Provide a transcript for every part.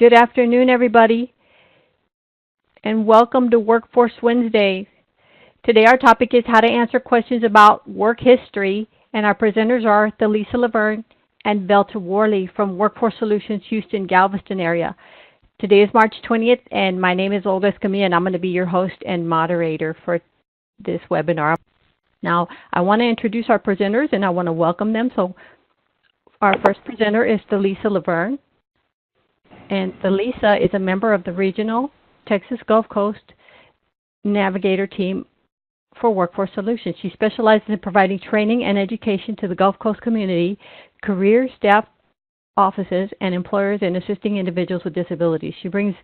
Good afternoon, everybody, and welcome to Workforce Wednesday. Today our topic is how to answer questions about work history, and our presenters are Thalisa Laverne and Velta Worley from Workforce Solutions Houston, Galveston area. Today is March 20th, and my name is Olga Escamilla, and I'm going to be your host and moderator for this webinar. Now, I want to introduce our presenters, and I want to welcome them. So our first presenter is Thalisa Laverne. And Thalisa is a member of the Regional Texas Gulf Coast Navigator Team for Workforce Solutions. She specializes in providing training and education to the Gulf Coast community, career staff offices, and employers in assisting individuals with disabilities. She brings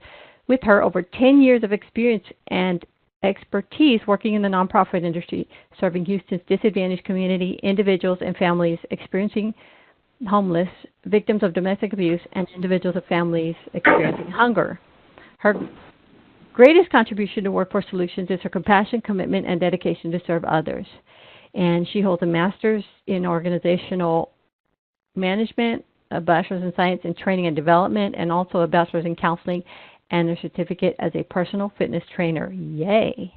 with her over 10 years of experience and expertise working in the nonprofit industry, serving Houston's disadvantaged community, individuals and families experiencing homeless, victims of domestic abuse, and individuals of families experiencing hunger. Her greatest contribution to Workforce Solutions is her compassion, commitment, and dedication to serve others. And she holds a master's in organizational management, a bachelor's in science in training and development, and also a bachelor's in counseling and a certificate as a personal fitness trainer. Yay!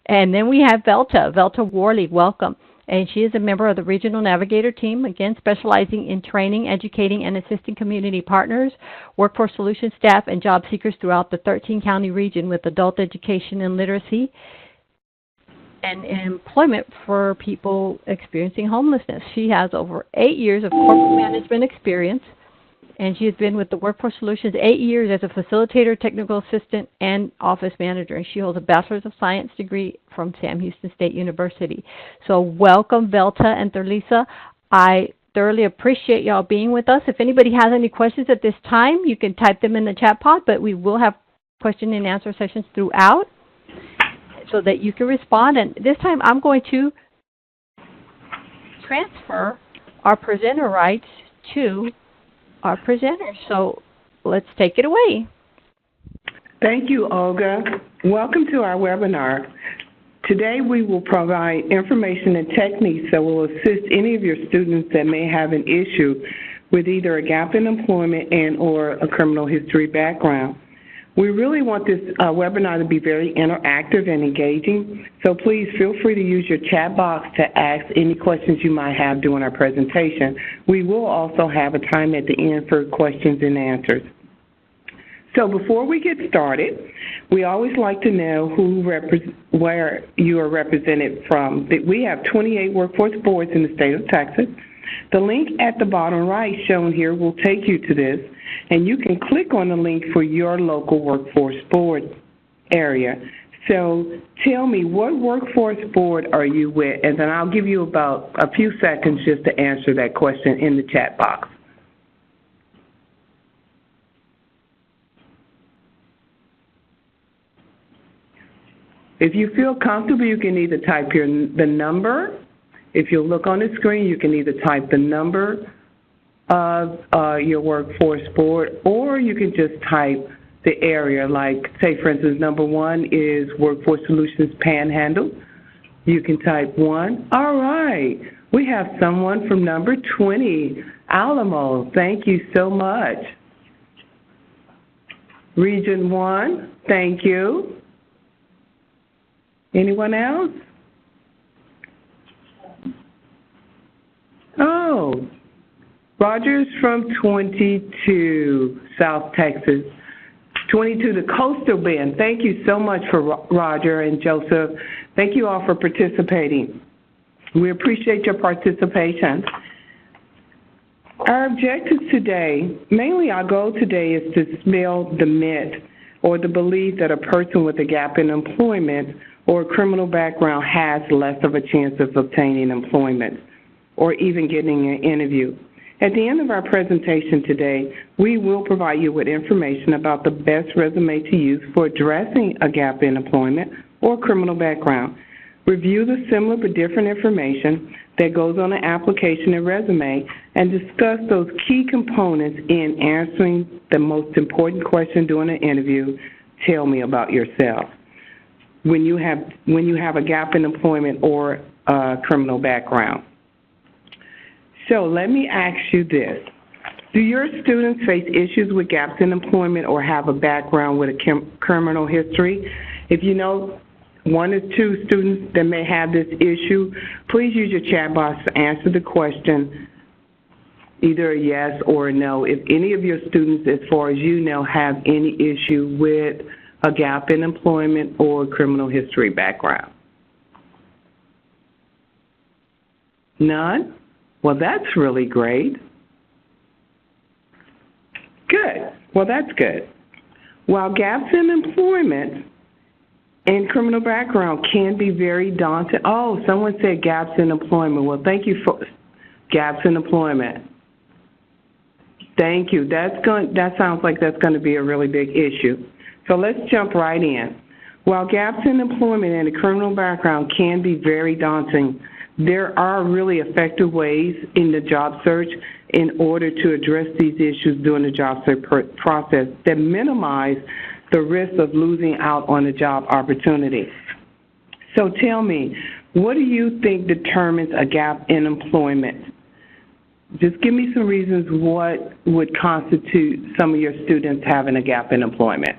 And then we have Velta Worley. Welcome. And she is a member of the Regional Navigator Team, again, specializing in training, educating, and assisting community partners, Workforce Solutions staff, and job seekers throughout the 13-county region with adult education and literacy and employment for people experiencing homelessness. She has over 8 years of corporate management experience, and she has been with the Workforce Solutions 8 years as a facilitator, technical assistant, and office manager. And she holds a Bachelor's of Science degree from Sam Houston State University. So welcome, Velta and Thalisa. I thoroughly appreciate y'all being with us. If anybody has any questions at this time, you can type them in the chat pod, but we will have question and answer sessions throughout so that you can respond. And this time I'm going to transfer our presenter rights to our presenter. So let's take it away. Thank you, Olga. Welcome to our webinar. Today we will provide information and techniques that will assist any of your students that may have an issue with either a gap in employment and or a criminal history background. We really want this webinar to be very interactive and engaging, so please feel free to use your chat box to ask any questions you might have during our presentation. We will also have a time at the end for questions and answers. So before we get started, we always like to know where you are represented from. We have 28 workforce boards in the state of Texas. The link at the bottom right shown here will take you to this, and you can click on the link for your local workforce board area. So tell me, what workforce board are you with? And then I'll give you about a few seconds just to answer that question in the chat box. If you feel comfortable, you can either type the number. If you look on the screen, you can either type the number of your workforce board, or you can just type the area. Like, say, for instance, number 1 is Workforce Solutions Panhandle. You can type 1. All right. We have someone from number 20, Alamo. Thank you so much. Region 1, thank you. Anyone else? Oh, Roger's from 22, South Texas. 22, the Coastal Bend. Thank you so much for Roger and Joseph. Thank you all for participating. We appreciate your participation. Our objectives today, mainly our goal today, is to dispel the myth or the belief that a person with a gap in employment or a criminal background has less of a chance of obtaining employment or even getting an interview. At the end of our presentation today, we will provide you with information about the best resume to use for addressing a gap in employment or criminal background. Review the similar but different information that goes on an application and resume and discuss those key components in answering the most important question during an interview: tell me about yourself. When you have a gap in employment or a criminal background. So let me ask you this. Do your students face issues with gaps in employment or have a background with a criminal history? If you know one or two students that may have this issue, please use your chat box to answer the question, either a yes or a no. If any of your students, as far as you know, have any issue with a gap in employment or criminal history background. None? Well, that's really great. Good. Well, that's good. While gaps in employment and criminal background can be very daunting. Oh, someone said gaps in employment. Well, thank you for gaps in employment. Thank you. That sounds like that's going to be a really big issue. So let's jump right in. While gaps in employment and a criminal background can be very daunting, there are really effective ways in the job search in order to address these issues during the job search process that minimize the risk of losing out on a job opportunity. So tell me, what do you think determines a gap in employment? Just give me some reasons what would constitute some of your students having a gap in employment.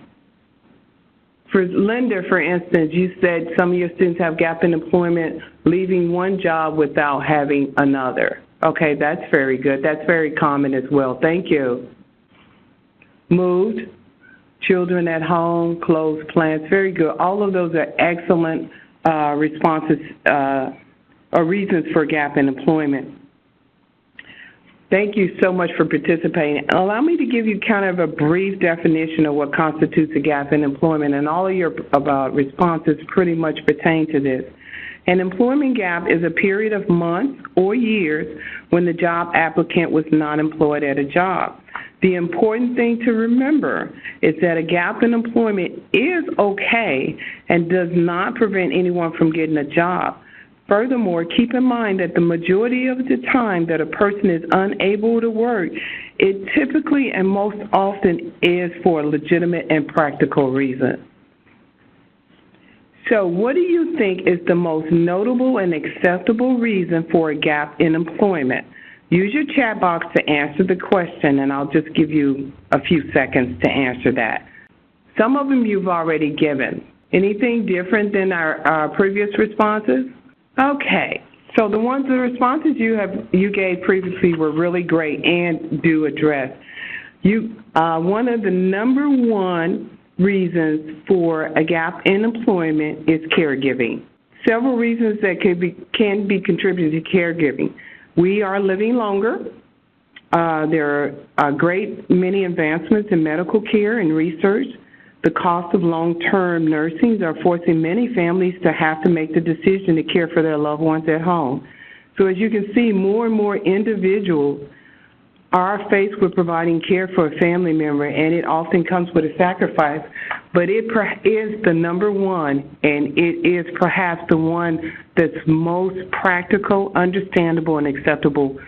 For Linda, for instance, you said some of your students have gap in employment, leaving one job without having another. Okay, that's very good. That's very common as well. Thank you. Moved, children at home, closed plants, very good. All of those are excellent responses or reasons for gap in employment. Thank you so much for participating. Allow me to give you kind of a brief definition of what constitutes a gap in employment, and all of your responses pretty much pertain to this. An employment gap is a period of months or years when the job applicant was not employed at a job. The important thing to remember is that a gap in employment is okay and does not prevent anyone from getting a job. Furthermore, keep in mind that the majority of the time that a person is unable to work, it typically and most often is for a legitimate and practical reason. So what do you think is the most notable and acceptable reason for a gap in employment? Use your chat box to answer the question, and I'll just give you a few seconds to answer that. Some of them you've already given. Anything different than our previous responses? Okay, so the responses you gave previously were really great and do address. One of the number one reasons for a gap in employment is caregiving. Several reasons that can be contributed to caregiving. We are living longer. There are a great many advancements in medical care and research. The cost of long-term nursing are forcing many families to have to make the decision to care for their loved ones at home. So as you can see, more and more individuals are faced with providing care for a family member, and it often comes with a sacrifice, but it is the number one, and it is perhaps the one that's most practical, understandable, and acceptable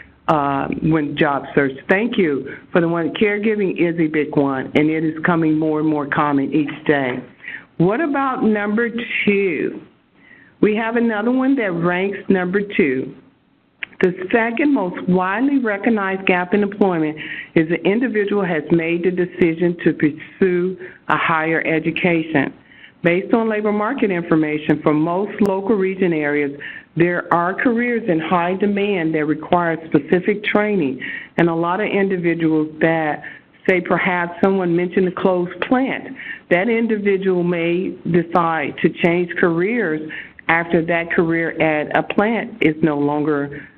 when job search. Thank you for the one. Caregiving is a big one, and it is coming more and more common each day. What about number two? We have another one that ranks number two. The second most widely recognized gap in employment is the individual has made the decision to pursue a higher education. Based on labor market information for most local region areas, there are careers in high demand that require specific training, and a lot of individuals that say perhaps someone mentioned a closed plant. That individual may decide to change careers after that career at a plant is no longer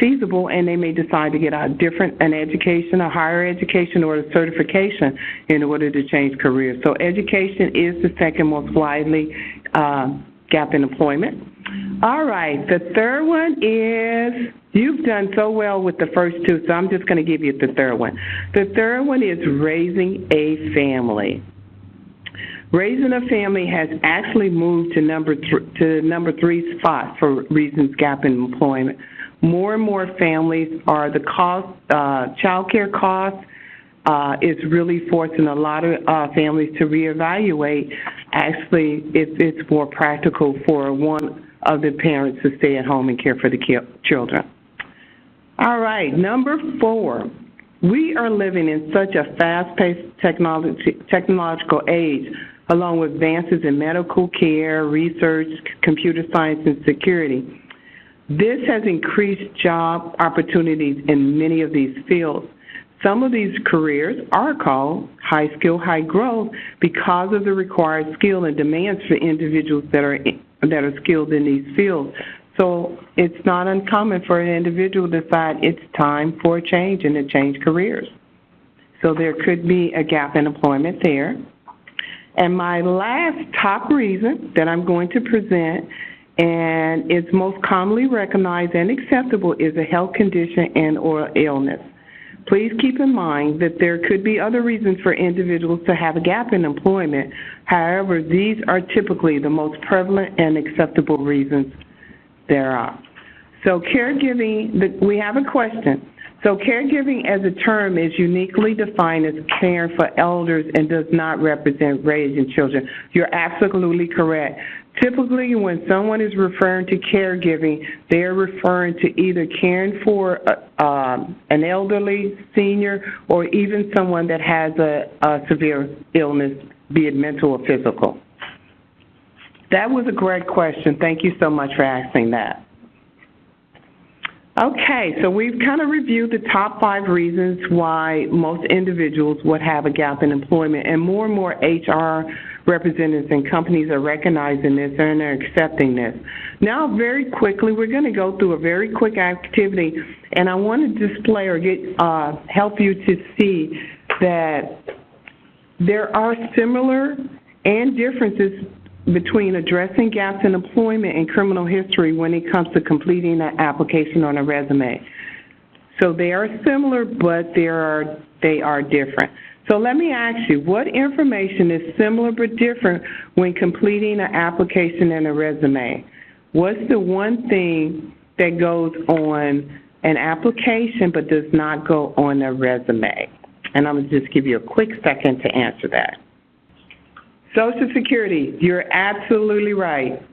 feasible, and they may decide to get an education, a higher education, or a certification in order to change careers. So education is the second most widely gap in employment. All right, the third one is, you've done so well with the first two, so I'm just going to give you the third one. The third one is raising a family. Raising a family has actually moved to number three spot for reasons gap in employment. More and more families are the cost, child care costs is really forcing a lot of families to reevaluate, actually, if it's more practical for one of the parents to stay at home and care for the children. All right, number four. We are living in such a fast-paced technological age, along with advances in medical care, research, computer science, and security. This has increased job opportunities in many of these fields. Some of these careers are called high skill, high growth because of the required skill and demands for individuals that are skilled in these fields. So it's not uncommon for an individual to decide it's time for a change and to change careers. So there could be a gap in employment there. And my last top reason that I'm going to present, and it's most commonly recognized and acceptable, is a health condition and or illness. Please keep in mind that there could be other reasons for individuals to have a gap in employment. However, these are typically the most prevalent and acceptable reasons there are. So caregiving, we have a question. So caregiving as a term is uniquely defined as caring for elders and does not represent raising children. You're absolutely correct. Typically, when someone is referring to caregiving, they're referring to either caring for an elderly senior or even someone that has a severe illness, be it mental or physical. That was a great question. Thank you so much for asking that. Okay, so we've kind of reviewed the top 5 reasons why most individuals would have a gap in employment, and more HR representatives and companies are recognizing this and are accepting this. Now, very quickly, we're going to go through a very quick activity, and I want to display or help you to see that there are similar and differences between addressing gaps in employment and criminal history when it comes to completing an application on a resume. So they are similar, but they are different. So let me ask you, what information is similar but different when completing an application and a resume? What's the one thing that goes on an application but does not go on a resume? And I'm going to just give you a quick second to answer that. Social Security, you're absolutely right.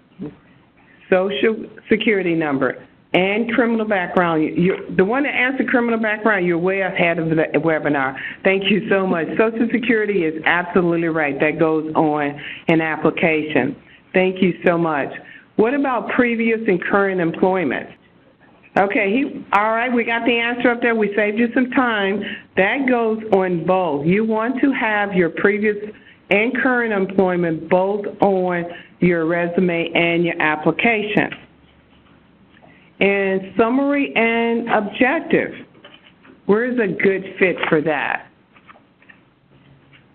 Social Security number and criminal background. The one that answered criminal background, you're way ahead of the webinar. Thank you so much. Social Security is absolutely right. That goes on an application. Thank you so much. What about previous and current employment? Okay, all right, we got the answer up there. We saved you some time. That goes on both. You want to have your previous and current employment both on your resume and your application. And summary and objective, where's a good fit for that?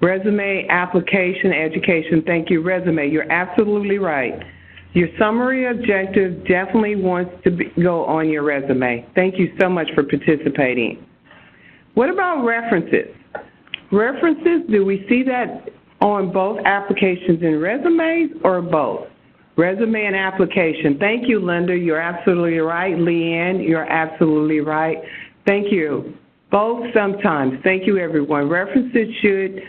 Resume, application, education, thank you. Resume, you're absolutely right. Your summary objective definitely wants to go on your resume. Thank you so much for participating. What about references? References, do we see that on both applications and resumes or both? Resume and application. Thank you, Linda. You're absolutely right. Leanne, you're absolutely right. Thank you. Both sometimes. Thank you, everyone. References should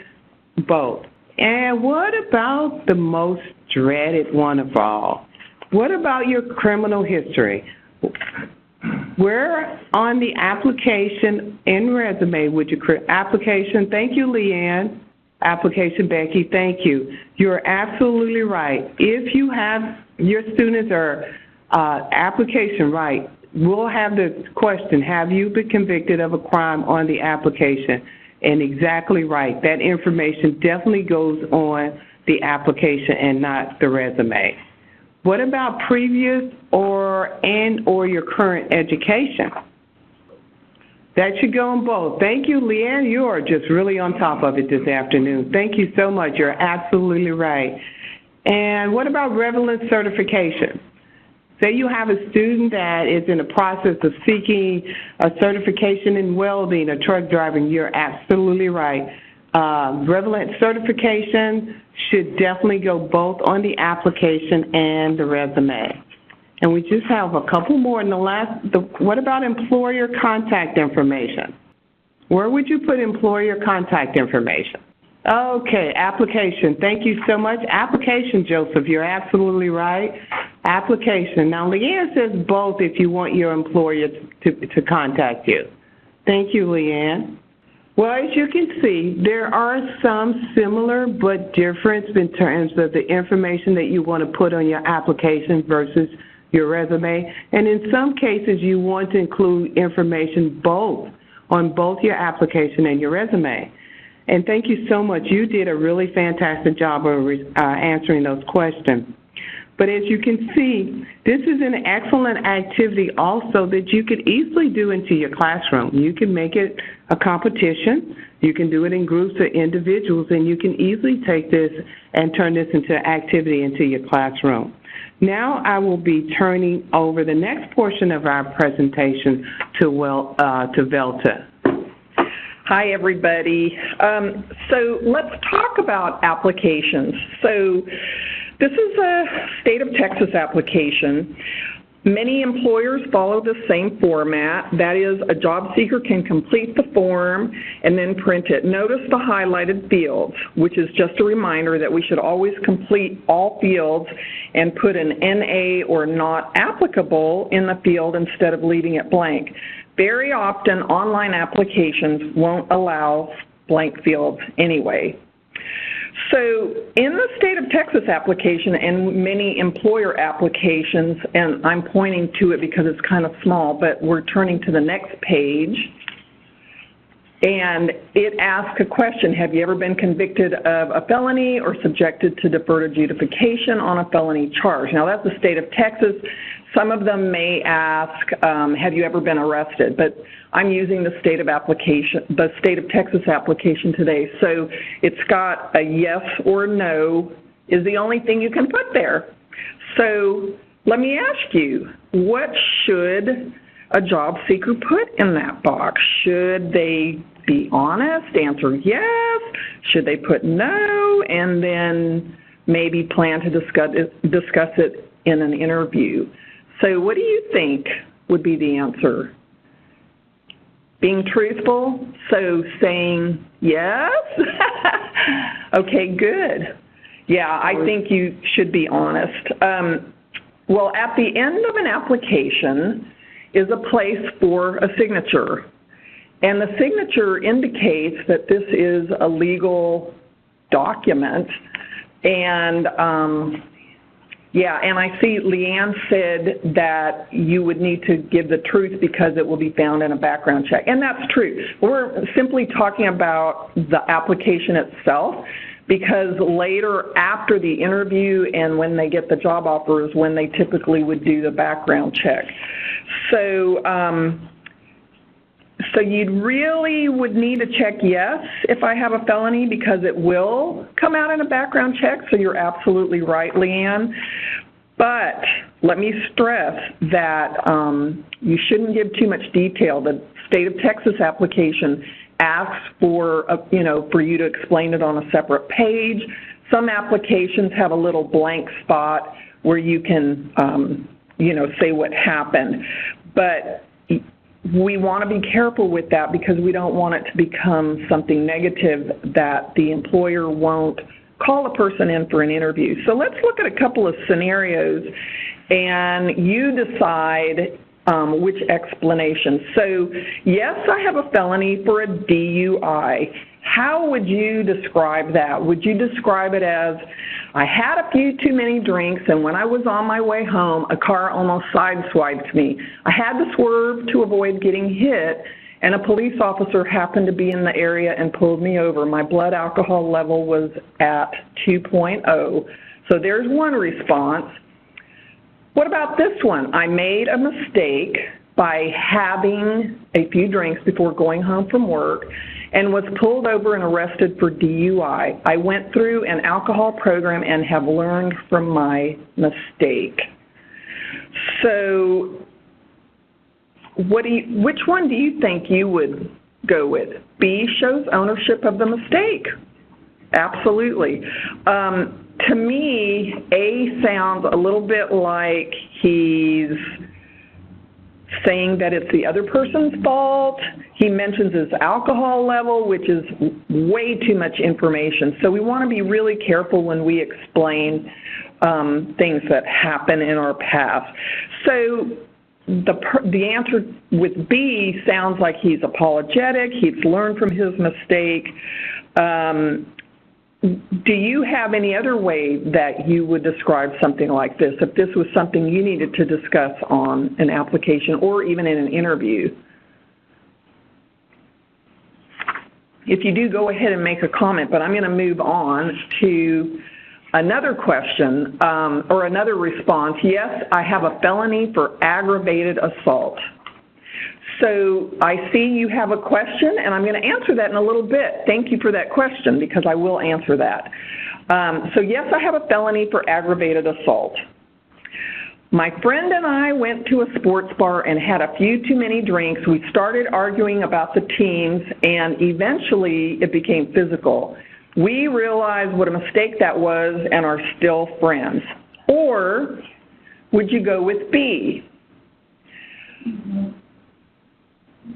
both. And what about the most dreaded one of all? What about your criminal history? Where on the application and resume would you create application? Thank you, Leanne. Application, Becky, thank you. You're absolutely right. If you have your students or application right, we'll have the question, have you been convicted of a crime on the application? And exactly right. That information definitely goes on the application and not the resume. What about previous or your current education? That should go on both. Thank you, Leanne. You are just really on top of it this afternoon. Thank you so much. You're absolutely right. And what about relevant certification? Say you have a student that is in the process of seeking a certification in welding or truck driving. You're absolutely right. Relevant certification should definitely go both on the application and the resume. And we just have a couple more in the last. What about employer contact information? Where would you put employer contact information? Okay, application. Thank you so much. Application, Joseph, you're absolutely right. Application. Now, Leanne says both if you want your employer to contact you. Thank you, Leanne. Well, as you can see, there are some similar but different in terms of the information that you want to put on your application versus your resume. And in some cases, you want to include information on both your application and your resume. And thank you so much. You did a really fantastic job of answering those questions. But as you can see, this is an excellent activity also that you could easily do into your classroom. You can make it a competition. You can do it in groups or individuals, and you can easily take this and turn this into an activity into your classroom. Now I will be turning over the next portion of our presentation to Velta. Hi, everybody. So let's talk about applications. So this is a state of Texas application. Many employers follow the same format. That is, a job seeker can complete the form and then print it. Notice the highlighted fields, which is just a reminder that we should always complete all fields and put an NA or not applicable in the field instead of leaving it blank. Very often, online applications won't allow blank fields anyway. So in the state of Texas application and many employer applications, and I'm pointing to it because it's kind of small, but we're turning to the next page, and it asks a question: have you ever been convicted of a felony or subjected to deferred adjudication on a felony charge? Now, that's the state of Texas. Some of them may ask, have you ever been arrested? But I'm using the state of Texas application today. So it's got a yes or no is the only thing you can put there. So let me ask you, what should a job seeker put in that box? Should they be honest, answer yes? Should they put no, and then maybe plan to discuss it in an interview? So what do you think would be the answer? Being truthful, so saying yes? Okay, good. Yeah, I think you should be honest. Well, at the end of an application is a place for a signature. And the signature indicates that this is a legal document. And yeah, and I see Leanne said that you would need to give the truth because it will be found in a background check. And that's true. We're simply talking about the application itself, because later after the interview and when they get the job offer is when they typically would do the background check. So, so you really would need to check yes if I have a felony, because it will come out in a background check, so you're absolutely right, Leanne. But let me stress that you shouldn't give too much detail. The state of Texas application asks for, for you to explain it on a separate page. Some applications have a little blank spot where you can, say what happened. But we want to be careful with that because we don't want it to become something negative that the employer won't call a person in for an interview. So let's look at a couple of scenarios and you decide which explanation. So, yes, I have a felony for a DUI. How would you describe that? Would you describe it as, I had a few too many drinks, and when I was on my way home, a car almost sideswiped me. I had to swerve to avoid getting hit, and a police officer happened to be in the area and pulled me over. My blood alcohol level was at 2.0. So there's one response. What about this one? I made a mistake by having a few drinks before going home from work and was pulled over and arrested for DUI. I went through an alcohol program and have learned from my mistake. So which one do you think you would go with? B shows ownership of the mistake. Absolutely. To me, A sounds a little bit like he's saying that it's the other person's fault. He mentions his alcohol level, which is way too much information. So we want to be really careful when we explain things that happen in our past. So the answer with B sounds like he's apologetic, he's learned from his mistake. Do you have any other way that you would describe something like this, if this was something you needed to discuss on an application or even in an interview? If you do, go ahead and make a comment, but I'm going to move on to another question or another response. Yes, I have a felony for aggravated assault. So I see you have a question, and I'm going to answer that in a little bit. Thank you for that question, because I will answer that. So yes, I have a felony for aggravated assault. My friend and I went to a sports bar and had a few too many drinks. We started arguing about the teams, and eventually it became physical. We realized what a mistake that was and are still friends. Or would you go with B?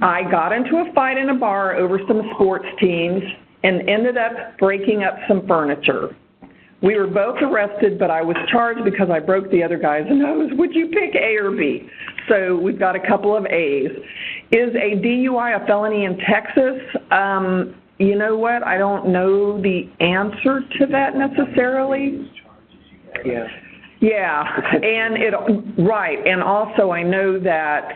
I got into a fight in a bar over some sports teams and ended up breaking up some furniture. We were both arrested, but I was charged because I broke the other guy's nose. Would you pick A or B? So we've got a couple of A's. Is a DUI a felony in Texas? You know what? I don't know the answer to that necessarily. Yeah. Yeah, and right, and also I know that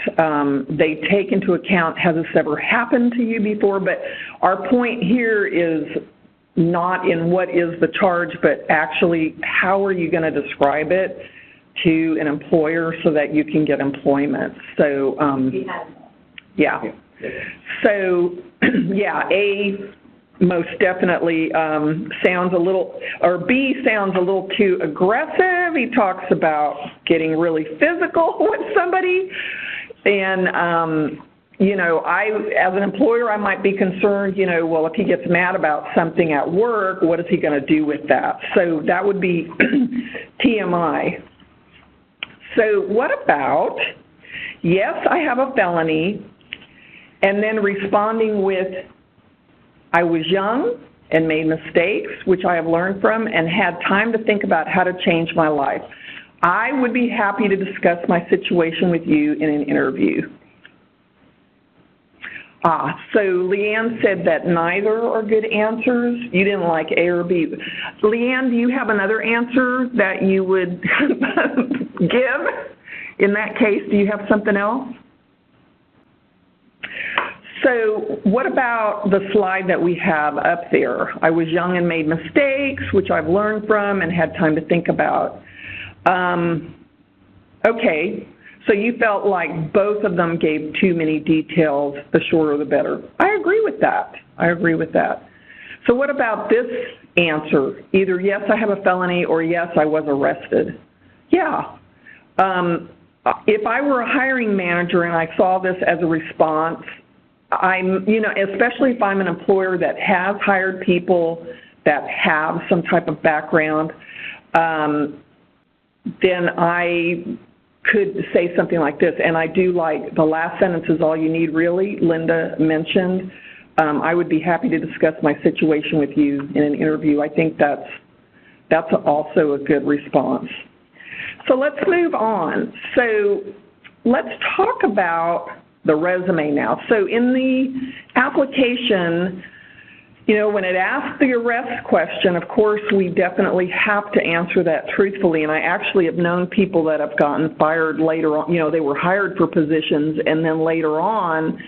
they take into account, has this ever happened to you before, but our point here is not in what is the charge, but actually how are you going to describe it to an employer so that you can get employment. So, yeah. So, yeah, A most definitely sounds a little, or B sounds a little too aggressive. He talks about getting really physical with somebody. And, you know, as an employer, I might be concerned, you know, well, if he gets mad about something at work, what is he going to do with that? So that would be TMI. So what about, yes, I have a felony, and then responding with, I was young and made mistakes, which I have learned from, and had time to think about how to change my life. I would be happy to discuss my situation with you in an interview. So Leanne said that neither are good answers. You didn't like A or B. Leanne, do you have another answer that you would give? In that case, do you have something else? So what about the slide that we have up there? I was young and made mistakes, which I've learned from and had time to think about. Okay, so you felt like both of them gave too many details, the shorter the better. I agree with that. I agree with that. So what about this answer? Either yes, I have a felony, or yes, I was arrested. Yeah. If I were a hiring manager and I saw this as a response, you know, especially if I'm an employer that has hired people that have some type of background, then I could say something like this. And I do like the last sentence is all you need, really, Linda mentioned. I would be happy to discuss my situation with you in an interview. I think that's also a good response. So let's move on. So let's talk about the resume now. So in the application, you know, when it asks the arrest question, of course, we definitely have to answer that truthfully. And I actually have known people that have gotten fired later on. You know, they were hired for positions, and then later on,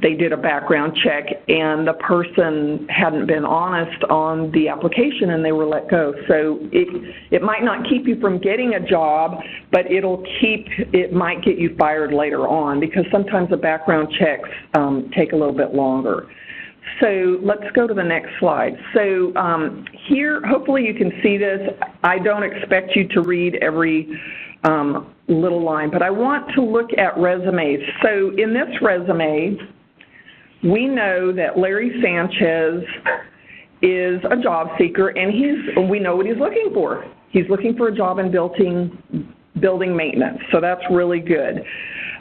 they did a background check, and the person hadn't been honest on the application, and they were let go. So it might not keep you from getting a job, but it might get you fired later on, because sometimes the background checks take a little bit longer. So let's go to the next slide. So here, hopefully you can see this. I don't expect you to read every little line, but I want to look at resumes. So in this resume, we know that Larry Sanchez is a job seeker, and we know what he's looking for. He's looking for a job in building maintenance, so that's really good.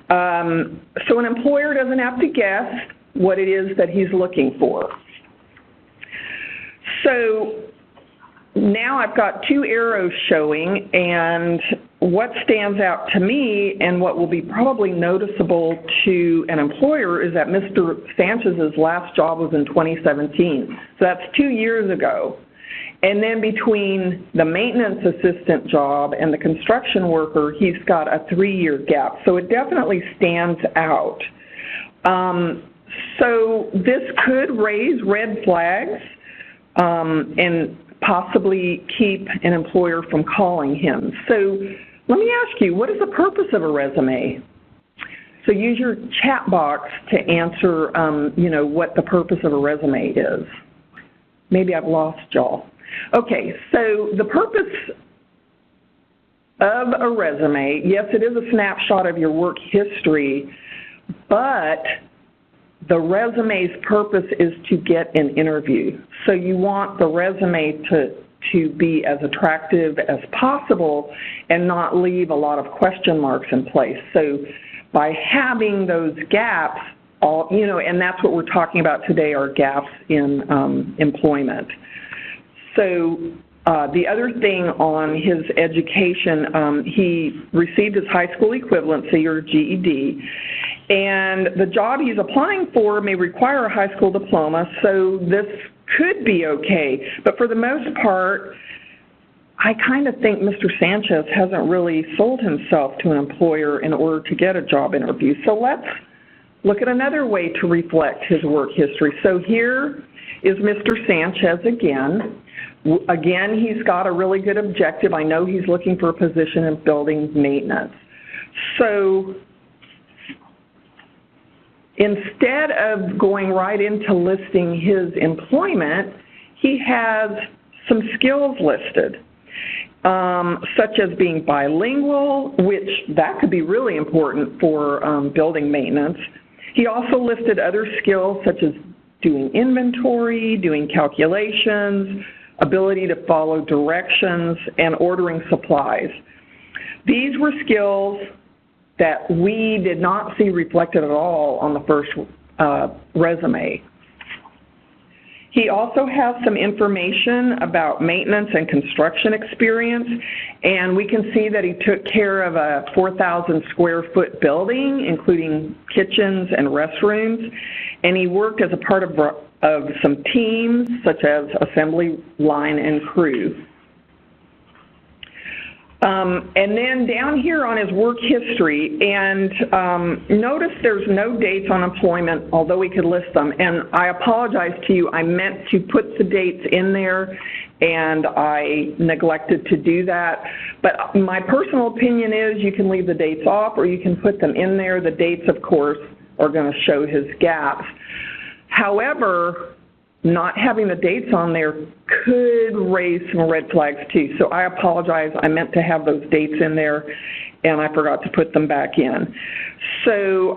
So an employer doesn't have to guess what it is that he's looking for. So now I've got two arrows showing, and what stands out to me and what will be probably noticeable to an employer is that Mr. Sanchez's last job was in 2017. So that's 2 years ago. And then between the maintenance assistant job and the construction worker, he's got a 3-year gap. So it definitely stands out. So this could raise red flags and possibly keep an employer from calling him. So let me ask you, what is the purpose of a resume? So use your chat box to answer, what the purpose of a resume is. Maybe I've lost y'all. Okay, so the purpose of a resume, yes, it is a snapshot of your work history, but the resume's purpose is to get an interview. So you want the resume to be as attractive as possible and not leave a lot of question marks in place. So by having those gaps, and that's what we're talking about today, are gaps in employment. So the other thing on his education, he received his high school equivalency, or GED, and the job he's applying for may require a high school diploma, so this could be okay. But for the most part, I kind of think Mr. Sanchez hasn't really sold himself to an employer in order to get a job interview. So let's look at another way to reflect his work history. So here is Mr. Sanchez again. Again, he's got a really good objective. I know he's looking for a position in building maintenance. So instead of going right into listing his employment, he has some skills listed, such as being bilingual, which that could be really important for building maintenance. He also listed other skills such as doing inventory, doing calculations, ability to follow directions, and ordering supplies. These were skills that we did not see reflected at all on the first resume. He also has some information about maintenance and construction experience, and we can see that he took care of a 4,000 square foot building, including kitchens and restrooms, and he worked as a part of some teams, such as assembly line and crew. And then down here on his work history, and notice there's no dates on employment, although we could list them. And I apologize to you, I meant to put the dates in there, and I neglected to do that. But my personal opinion is you can leave the dates off or you can put them in there. The dates, of course, are going to show his gaps. However, not having the dates on there could raise some red flags too. So I apologize. I meant to have those dates in there, and I forgot to put them back in. So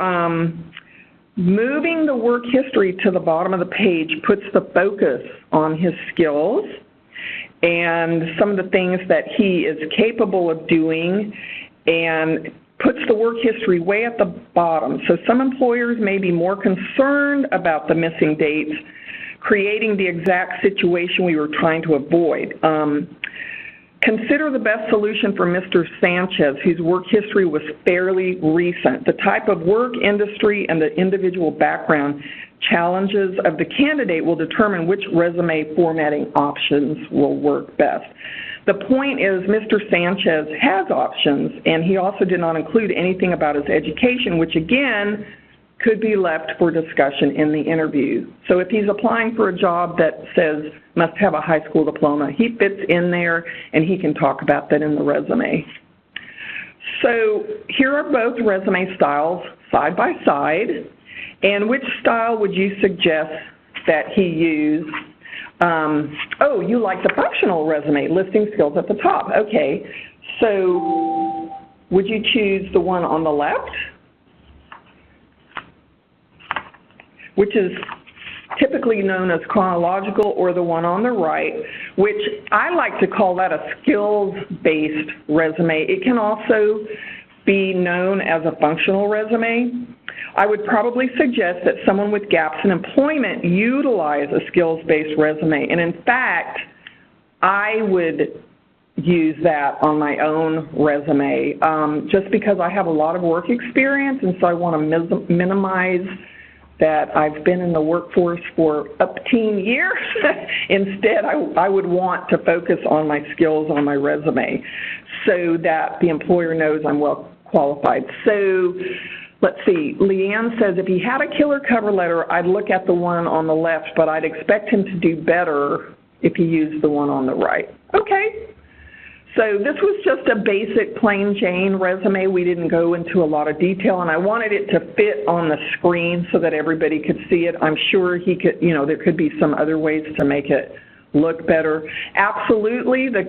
moving the work history to the bottom of the page puts the focus on his skills and some of the things that he is capable of doing, and puts the work history way at the bottom. So some employers may be more concerned about the missing dates, creating the exact situation we were trying to avoid. Consider the best solution for Mr. Sanchez, whose work history was fairly recent. The type of work, industry, and the individual background challenges of the candidate will determine which resume formatting options will work best. The point is Mr. Sanchez has options, and he also did not include anything about his education, which again could be left for discussion in the interview. So if he's applying for a job that says must have a high school diploma, he fits in there and he can talk about that in the resume. So here are both resume styles side by side. And which style would you suggest that he use? Oh, you like the functional resume, listing skills at the top. Okay, so would you choose the one on the left, which is typically known as chronological, or the one on the right, which I like to call that a skills-based resume. It can also be known as a functional resume. I would probably suggest that someone with gaps in employment utilize a skills-based resume. And in fact, I would use that on my own resume, just because I have a lot of work experience, and so I want to minimize that I've been in the workforce for up to 10 years. Instead, I would want to focus on my skills on my resume so that the employer knows I'm well qualified. So let's see, Leanne says, if he had a killer cover letter, I'd look at the one on the left, but I'd expect him to do better if he used the one on the right. Okay. So this was just a basic plain Jane resume. We didn't go into a lot of detail, and I wanted it to fit on the screen so that everybody could see it. I'm sure he could, you know, there could be some other ways to make it look better. Absolutely, the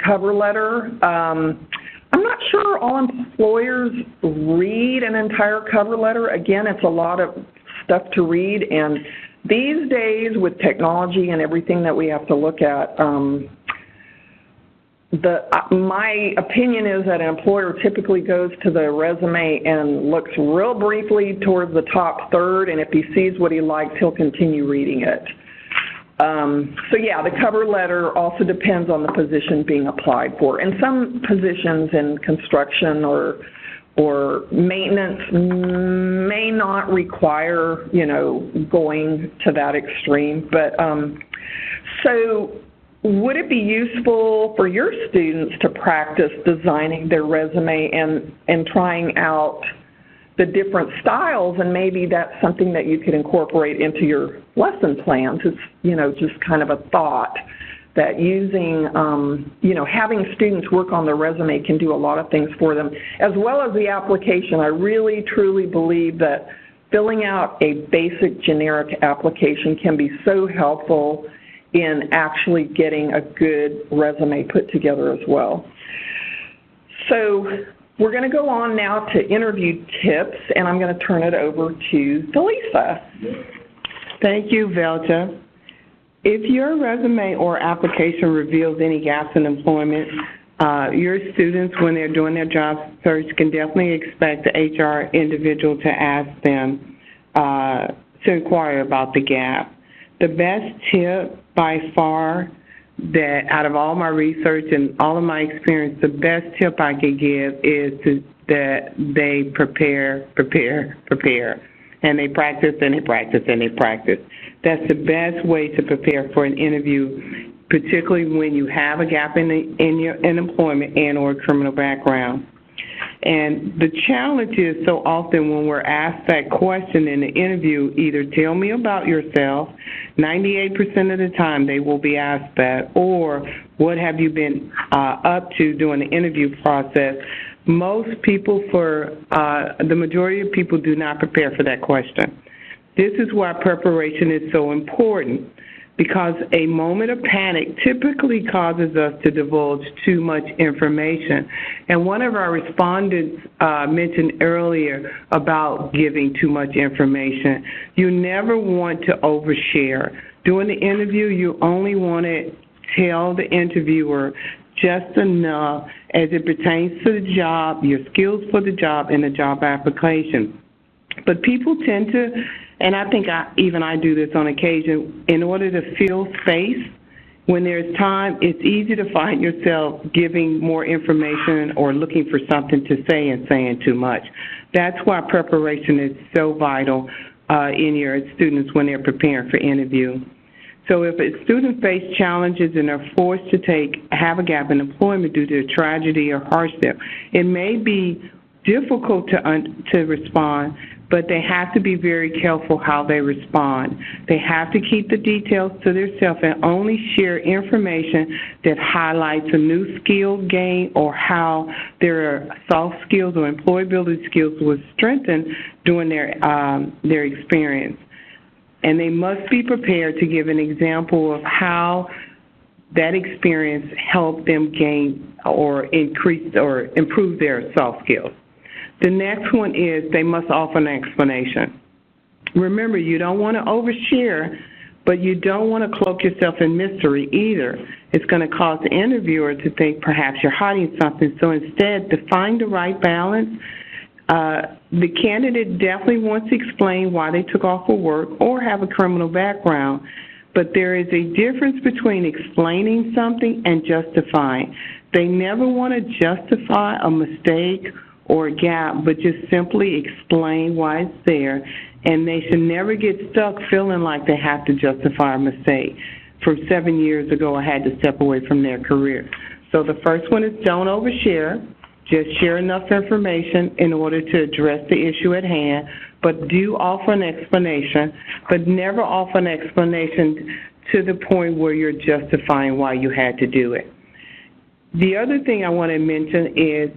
cover letter. I'm not sure all employers read an entire cover letter. Again, it's a lot of stuff to read, and these days with technology and everything that we have to look at, my opinion is that an employer typically goes to the resume and looks real briefly towards the top third, and if he sees what he likes, he'll continue reading it. So yeah, the cover letter also depends on the position being applied for. And some positions in construction or maintenance may not require, you know, going to that extreme. But so would it be useful for your students to practice designing their resume and trying out the different styles, and maybe that's something that you could incorporate into your lesson plans? It's, you know, just kind of a thought that using, you know, having students work on their resume can do a lot of things for them, as well as the application. I really, truly believe that filling out a basic generic application can be so helpful in actually getting a good resume put together as well. So we're going to go on now to interview tips, and I'm going to turn it over to Delisa. Thank you, Velja. If your resume or application reveals any gaps in employment, your students, when they're doing their job search, can definitely expect the HR individual to ask them to inquire about the gap. The best tip by far that out of all my research and all of my experience, the best tip I could give is that they prepare, and they practice and they practice and they practice. That's the best way to prepare for an interview, particularly when you have a gap in employment and or a criminal background. And the challenge is so often when we're asked that question in the interview, either tell me about yourself, 98% of the time they will be asked that, or what have you been up to during the interview process. Most people, the majority of people do not prepare for that question. This is why preparation is so important, because a moment of panic typically causes us to divulge too much information. And one of our respondents mentioned earlier about giving too much information. You never want to overshare. During the interview, you only want to tell the interviewer just enough as it pertains to the job, your skills for the job, and the job application. But people tend to, and I think I do this on occasion, in order to fill space, when there's time, it's easy to find yourself giving more information or looking for something to say and saying too much. That's why preparation is so vital in your students when they're preparing for interview. So if a student faces challenges and are forced to have a gap in employment due to a tragedy or hardship, it may be difficult to respond, but they have to be very careful how they respond. They have to keep the details to themselves and only share information that highlights a new skill gain or how their soft skills or employability skills was strengthened during their experience. And they must be prepared to give an example of how that experience helped them gain or increase or improve their soft skills. The next one is they must offer an explanation. Remember, you don't want to overshare, but you don't want to cloak yourself in mystery either. It's going to cause the interviewer to think perhaps you're hiding something. So instead, to find the right balance, the candidate definitely wants to explain why they took off for work or have a criminal background, but there is a difference between explaining something and justifying. They never want to justify a mistake or a gap, but just simply explain why it's there, and they should never get stuck feeling like they have to justify a mistake. From 7 years ago, I had to step away from their career. So the first one is don't overshare. Just share enough information in order to address the issue at hand, but do offer an explanation, but never offer an explanation to the point where you're justifying why you had to do it. The other thing I want to mention is,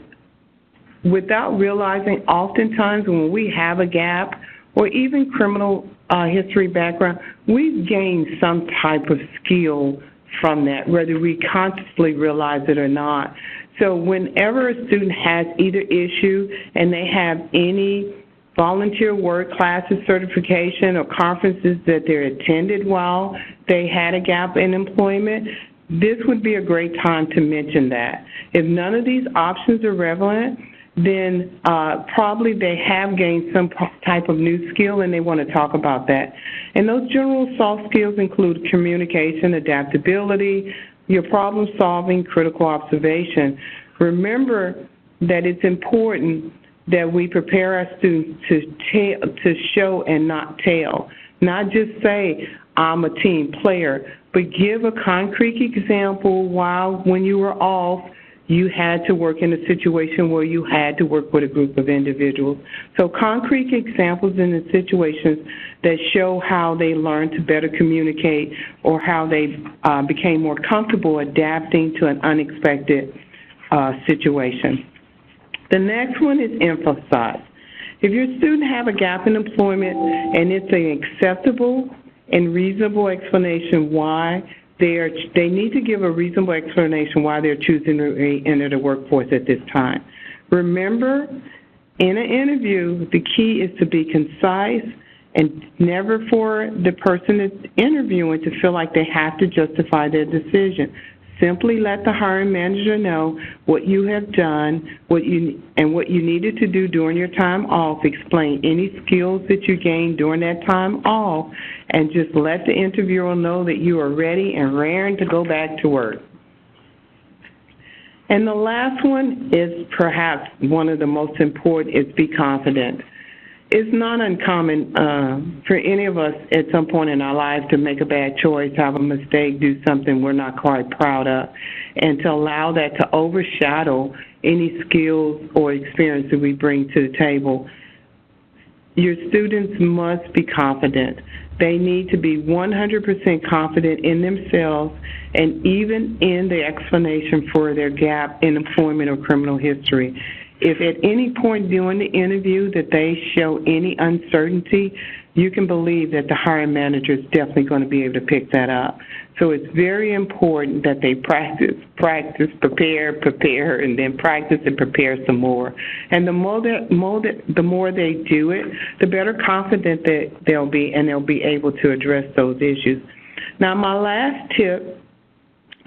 without realizing, oftentimes when we have a gap or even criminal history background, we've gained some type of skill from that, whether we consciously realize it or not. So whenever a student has either issue and they have any volunteer work classes, certification, or conferences that they attended while they had a gap in employment, this would be a great time to mention that. If none of these options are relevant, then probably they have gained some type of new skill and they want to talk about that. And those general soft skills include communication, adaptability, your problem solving, critical observation. Remember that it's important that we prepare our students to show and not tell. Not just say, I'm a team player, but give a concrete example when you were off, you had to work in a situation where you had to work with a group of individuals. So concrete examples in the situations that show how they learned to better communicate or how they became more comfortable adapting to an unexpected situation. The next one is emphasize. If your student have a gap in employment and it's an acceptable and reasonable explanation why, they need to give a reasonable explanation why they're choosing to re-enter the workforce at this time. Remember, in an interview, the key is to be concise and never for the person that's interviewing to feel like they have to justify their decision. Simply let the hiring manager know what you have done, what you needed to do during your time off. Explain any skills that you gained during that time off, and just let the interviewer know that you are ready and raring to go back to work. And the last one is perhaps one of the most important, is be confident. It's not uncommon for any of us at some point in our lives to make a bad choice, have a mistake, do something we're not quite proud of, and to allow that to overshadow any skills or experience that we bring to the table. Your students must be confident. They need to be 100% confident in themselves and even in the explanation for their gap in employment or criminal history. If at any point during the interview that they show any uncertainty, you can believe that the hiring manager is definitely going to be able to pick that up. So it's very important that they practice, prepare, and then practice and prepare some more. And the more they do it, the better confident that they'll be, and they'll be able to address those issues. Now, my last tip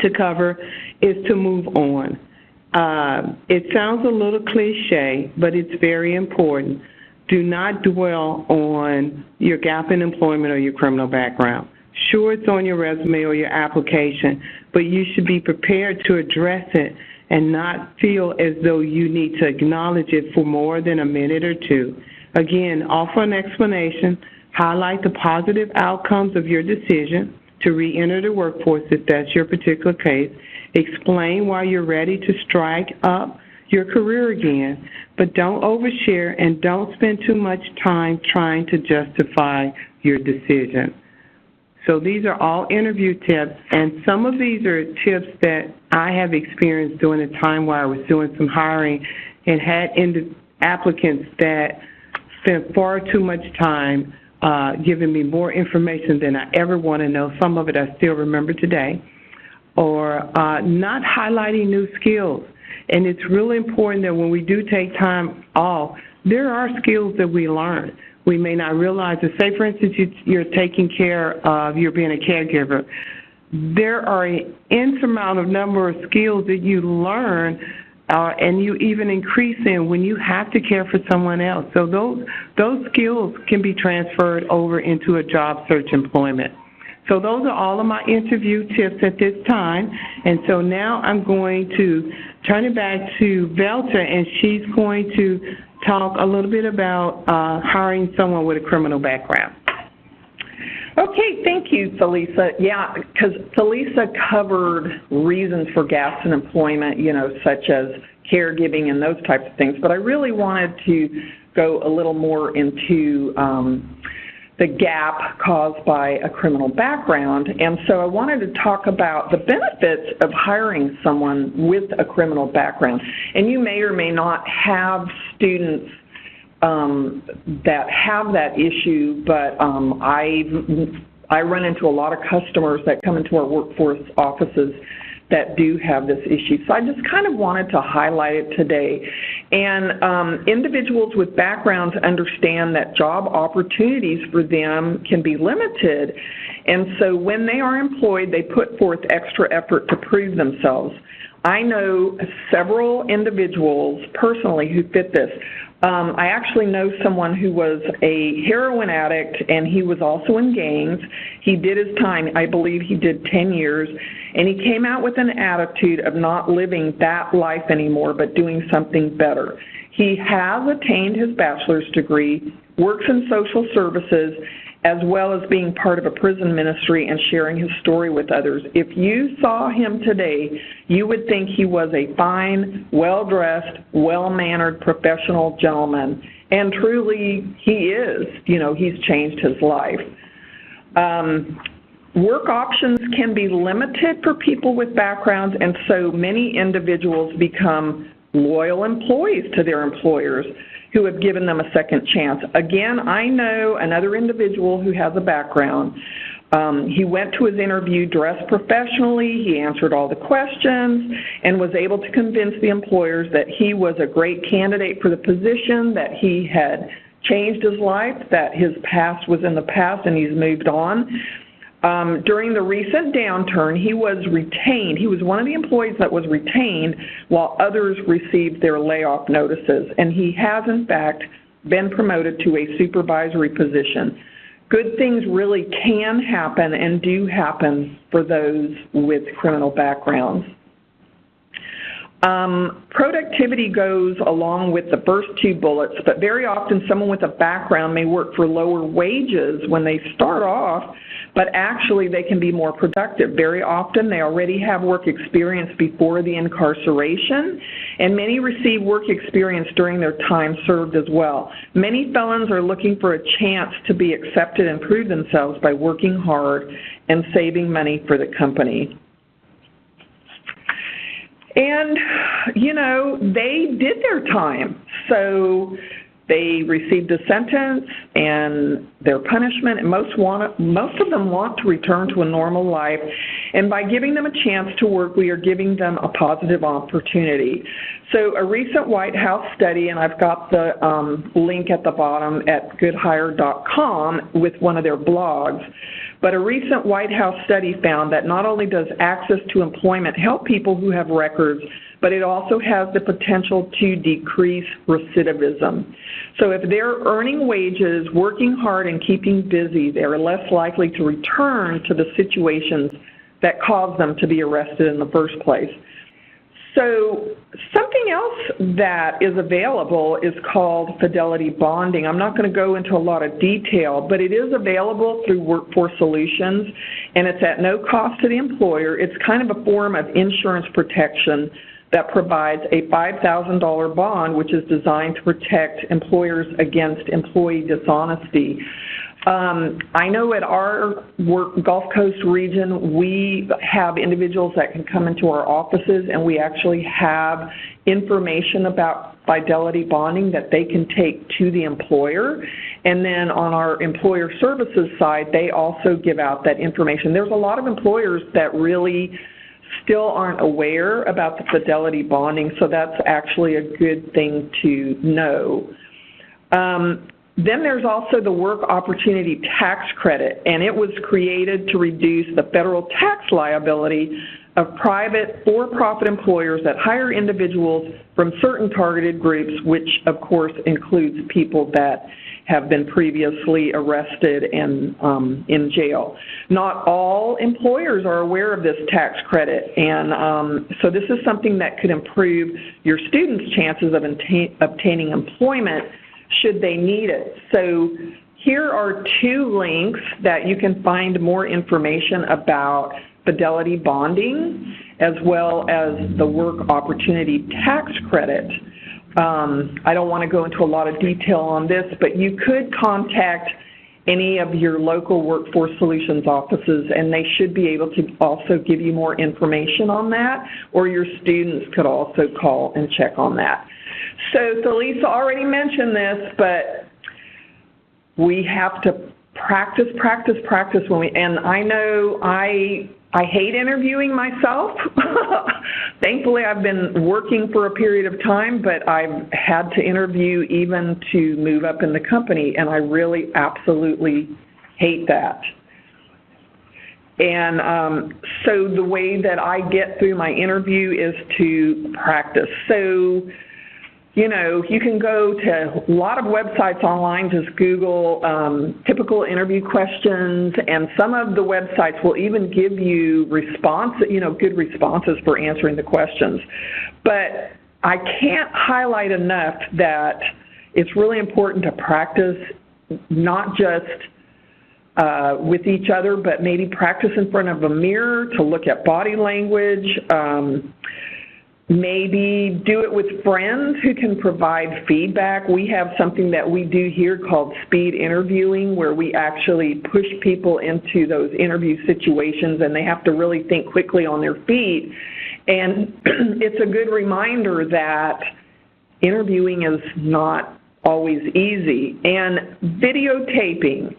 to cover is to move on. It sounds a little cliche, but it's very important. Do not dwell on your gap in employment or your criminal background. Sure, it's on your resume or your application, but you should be prepared to address it and not feel as though you need to acknowledge it for more than a minute or two. Again, offer an explanation, highlight the positive outcomes of your decision to re-enter the workforce if that's your particular case. Explain why you're ready to strike up your career again, but don't overshare and don't spend too much time trying to justify your decision. So these are all interview tips, and some of these are tips that I have experienced during the time where I was doing some hiring and had applicants that spent far too much time giving me more information than I ever want to know. Some of it I still remember today. Or not highlighting new skills. And it's really important that when we do take time off, there are skills that we learn. We may not realize that, say, for instance, you're taking care of, you're being a caregiver. There are an insurmountable number of skills that you learn and you even increase in when you have to care for someone else. So those skills can be transferred over into a job search employment. So those are all of my interview tips at this time. And so now I'm going to turn it back to Velta, and she's going to talk a little bit about hiring someone with a criminal background. Okay, thank you, Thalisa. Yeah, because Thalisa covered reasons for gaps in employment, such as caregiving and those types of things. But I really wanted to go a little more into the gap caused by a criminal background. And so I wanted to talk about the benefits of hiring someone with a criminal background. And you may or may not have students that have that issue, but I run into a lot of customers that come into our workforce offices that do have this issue. So I just kind of wanted to highlight it today. And individuals with backgrounds understand that job opportunities for them can be limited. And so when they are employed, they put forth extra effort to prove themselves. I know several individuals personally who fit this. I actually know someone who was a heroin addict, and he was also in gangs. He did his time. I believe he did 10 years, and he came out with an attitude of not living that life anymore, but doing something better. He has attained his bachelor's degree, works in social services, as well as being part of a prison ministry and sharing his story with others. If you saw him today, you would think he was a fine, well-dressed, well-mannered, professional gentleman. And truly, he is. He's changed his life. Work options can be limited for people with backgrounds, and so many individuals become loyal employees to their employers who have given them a second chance. Again, I know another individual who has a background. He went to his interview dressed professionally, he answered all the questions, and was able to convince the employers that he was a great candidate for the position, that he had changed his life, that his past was in the past and he's moved on. During the recent downturn, he was retained. He was one of the employees that was retained while others received their layoff notices. And he has, in fact, been promoted to a supervisory position. Good things really can happen and do happen for those with criminal backgrounds. Productivity goes along with the first two bullets, but very often someone with a background may work for lower wages when they start off, but actually they can be more productive. Very often they already have work experience before the incarceration, and many receive work experience during their time served as well. Many felons are looking for a chance to be accepted and prove themselves by working hard and saving money for the company. And, they did their time. So they received a sentence and their punishment, and most of them want to return to a normal life. And by giving them a chance to work, we are giving them a positive opportunity. So a recent White House study, and I've got the link at the bottom at goodhire.com with one of their blogs, but a recent White House study found that not only does access to employment help people who have records, but it also has the potential to decrease recidivism. So if they're earning wages, working hard, and keeping busy, they're less likely to return to the situations that caused them to be arrested in the first place. So something else that is available is called fidelity bonding. I'm not going to go into a lot of detail, but it is available through Workforce Solutions, and it's at no cost to the employer. It's kind of a form of insurance protection that provides a $5,000 bond, which is designed to protect employers against employee dishonesty. I know at our Gulf Coast region, we have individuals that can come into our offices, and we actually have information about fidelity bonding that they can take to the employer. And then on our employer services side, they also give out that information. There's a lot of employers that really still aren't aware about the fidelity bonding, so that's actually a good thing to know. Then there's also the Work Opportunity Tax Credit, and it was created to reduce the federal tax liability of private for-profit employers that hire individuals from certain targeted groups, which of course includes people that have been previously arrested and in jail. Not all employers are aware of this tax credit, and so this is something that could improve your students' chances of obtaining employment should they need it. So here are 2 links that you can find more information about fidelity bonding as well as the work opportunity tax credit. I don't want to go into a lot of detail on this, but you could contact any of your local Workforce Solutions offices, and they should be able to also give you more information on that, or your students could also call and check on that. So Thalisa already mentioned this, but we have to practice when we, and I know I hate interviewing myself. Thankfully, I've been working for a period of time, but I've had to interview even to move up in the company, and I really absolutely hate that. And so the way that I get through my interview is to practice. So, you know, you can go to a lot of websites online, just Google typical interview questions, and some of the websites will even give you good responses for answering the questions. But I can't highlight enough that it's really important to practice, not just with each other, but maybe practice in front of a mirror to look at body language. Maybe do it with friends who can provide feedback. We have something that we do here called speed interviewing, where we actually push people into those interview situations, and they have to really think quickly on their feet. And it's a good reminder that interviewing is not always easy. And videotaping,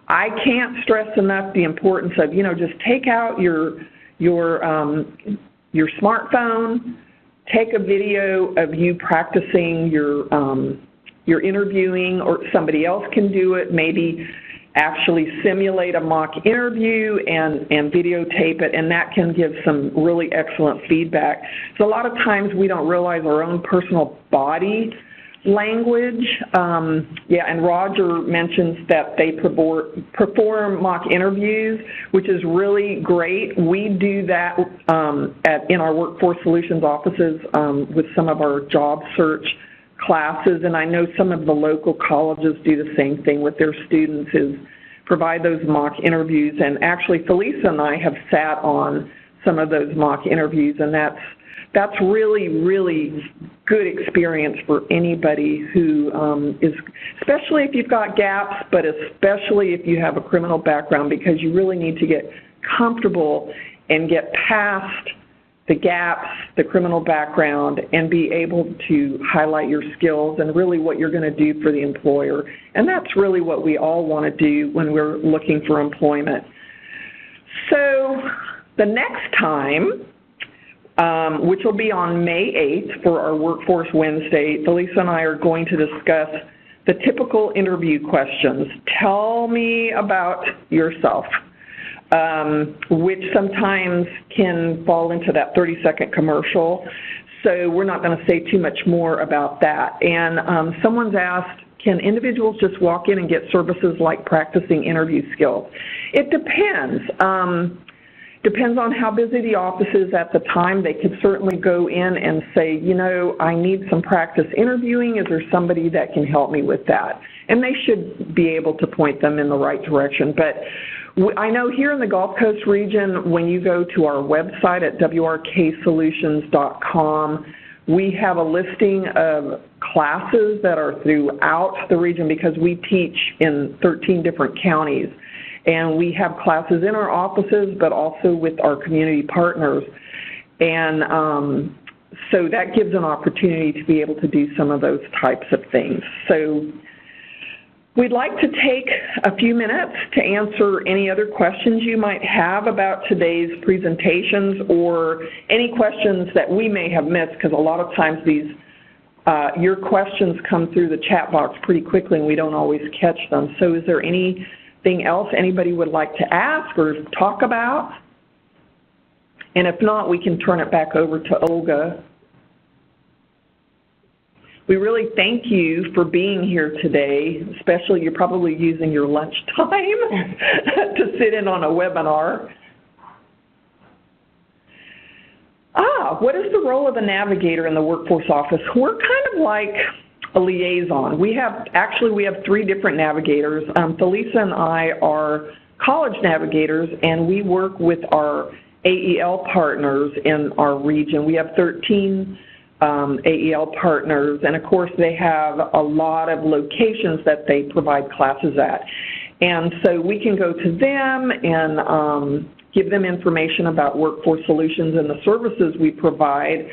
I can't stress enough the importance of, just take out your smartphone, take a video of you practicing your interviewing, or somebody else can do it. Maybe actually simulate a mock interview and videotape it, and that can give some really excellent feedback. So a lot of times we don't realize our own personal body language. And Roger mentions that they perform mock interviews, which is really great. We do that in our Workforce Solutions offices with some of our job search classes, and I know some of the local colleges do the same thing with their students, is provide those mock interviews. And actually, Thalisa and I have sat on some of those mock interviews, and that's really, really good experience for anybody who is, especially if you've got gaps, but especially if you have a criminal background, because you really need to get comfortable and get past the gaps, the criminal background, and be able to highlight your skills and really what you're going to do for the employer. And that's really what we all want to do when we're looking for employment. So the next time, which will be on May 8th for our Workforce Wednesday, Thalisa and I are going to discuss the typical interview questions. Tell me about yourself, which sometimes can fall into that 30-second commercial. So we're not going to say too much more about that. And someone's asked, can individuals just walk in and get services like practicing interview skills? It depends. Depends on how busy the office is at the time. They could certainly go in and say, I need some practice interviewing. Is there somebody that can help me with that? And they should be able to point them in the right direction. But I know here in the Gulf Coast region, when you go to our website at wrksolutions.com, we have a listing of classes that are throughout the region, because we teach in 13 different counties. And we have classes in our offices, but also with our community partners. And so that gives an opportunity to be able to do some of those types of things. So we'd like to take a few minutes to answer any other questions you might have about today's presentations, or any questions that we may have missed, because a lot of times your questions come through the chat box pretty quickly and we don't always catch them. So is there anything else anybody would like to ask or talk about? And if not, we can turn it back over to Olga. We really thank you for being here today, especially you're probably using your lunch time to sit in on a webinar. What is the role of a navigator in the workforce office? We're kind of like a liaison. We have 3 different navigators. Thalisa and I are college navigators, and we work with our AEL partners in our region. We have 13 AEL partners, and of course they have a lot of locations that they provide classes at. And so we can go to them and give them information about workforce solutions and the services we provide.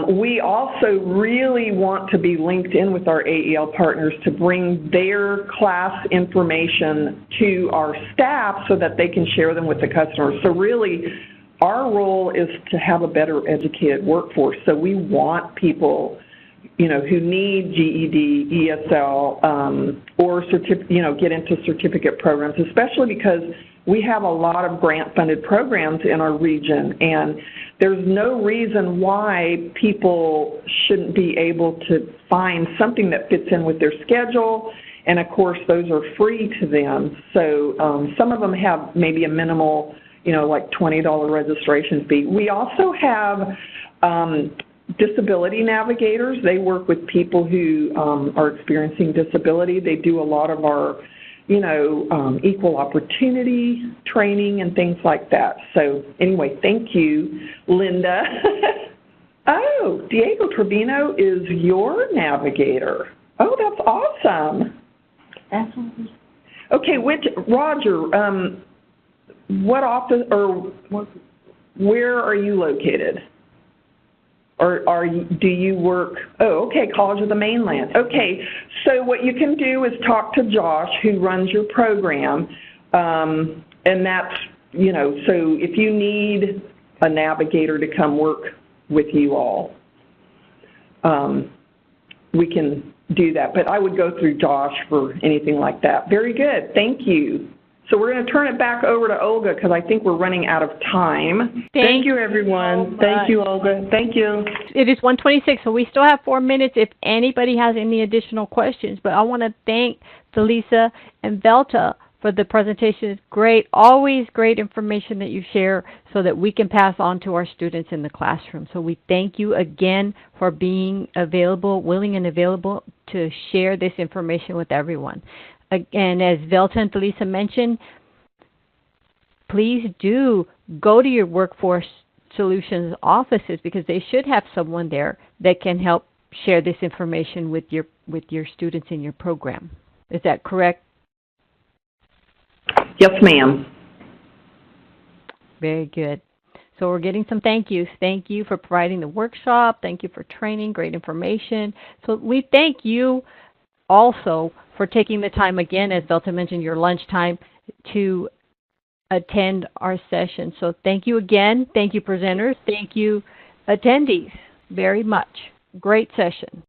We also really want to be linked in with our AEL partners to bring their class information to our staff so that they can share them with the customers. So really, our role is to have a better educated workforce. So we want people, who need GED, ESL, or get into certificate programs, especially because we have a lot of grant-funded programs in our region, and there's no reason why people shouldn't be able to find something that fits in with their schedule, and of course those are free to them. So some of them have maybe a minimal, like $20 registration fee. We also have disability navigators. They work with people who are experiencing disability. They do a lot of our equal opportunity training and things like that. So anyway, thank you, Linda. Oh, Diego Trevino is your navigator. Oh, that's awesome. Okay, Roger, what office or where are you located? Or do you work, College of the Mainland. Okay, so what you can do is talk to Josh, who runs your program, and that's, so if you need a navigator to come work with you all, we can do that. But I would go through Josh for anything like that. Very good, thank you. So we're going to turn it back over to Olga because I think we're running out of time. Thank you, everyone. Thank you, Olga. Thank you. It is 1:26, so we still have 4 minutes if anybody has any additional questions. But I want to thank Thalisa and Velta for the presentation. It's great, always great information that you share so that we can pass on to our students in the classroom. So we thank you again for being available, willing and available to share this information with everyone. Again, as Velta and Thalisa mentioned, please do go to your Workforce Solutions offices because they should have someone there that can help share this information with your students in your program. Is that correct? Yes, ma'am. Very good. So we're getting some thank yous. Thank you for providing the workshop. Thank you for training. Great information. So we thank you also for taking the time, again, as Velta mentioned, your lunchtime to attend our session. So thank you again. Thank you, presenters. Thank you, attendees, very much. Great session.